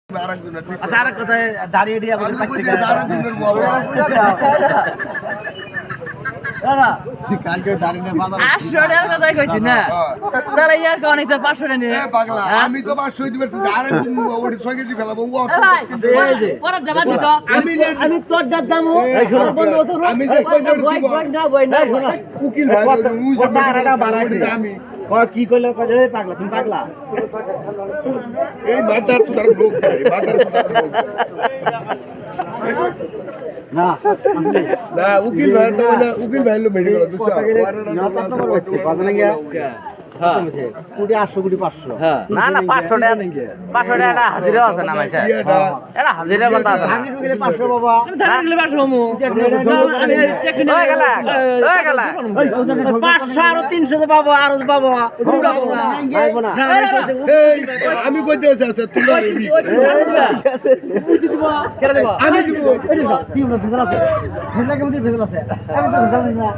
আচ্ছা আর কোথায় দাঁড়িয়ে দিয়ে আমাদের কাছে আমি তো 500 দিতে পারছি আর একদিন ওটি 6 কেজি ফেলাবো আমি তোর দাম আমি যে কই উকিল ভাই আমি কি কইলো পাগলা তুমি পাগলা এই মাদার সুদার লোক ভাই মাদার সুদার লোক না না উকিল ভাই তো না উকিল ভাই লো মেডিকেল দুসা হ্যাঁ কোটি 800 কোটি 500 না না 500 টাকা হাজিরা আছে না ভাই এটা হাজিরা কথা আছে আমি গেলে 500 বাবা আমি 500 আর 300 বাবা আর বাবা আমি কইতে আছে তুই আমি দিব কি ভেজাল আছে ভেজাল আছে আমি তো ভেজাল না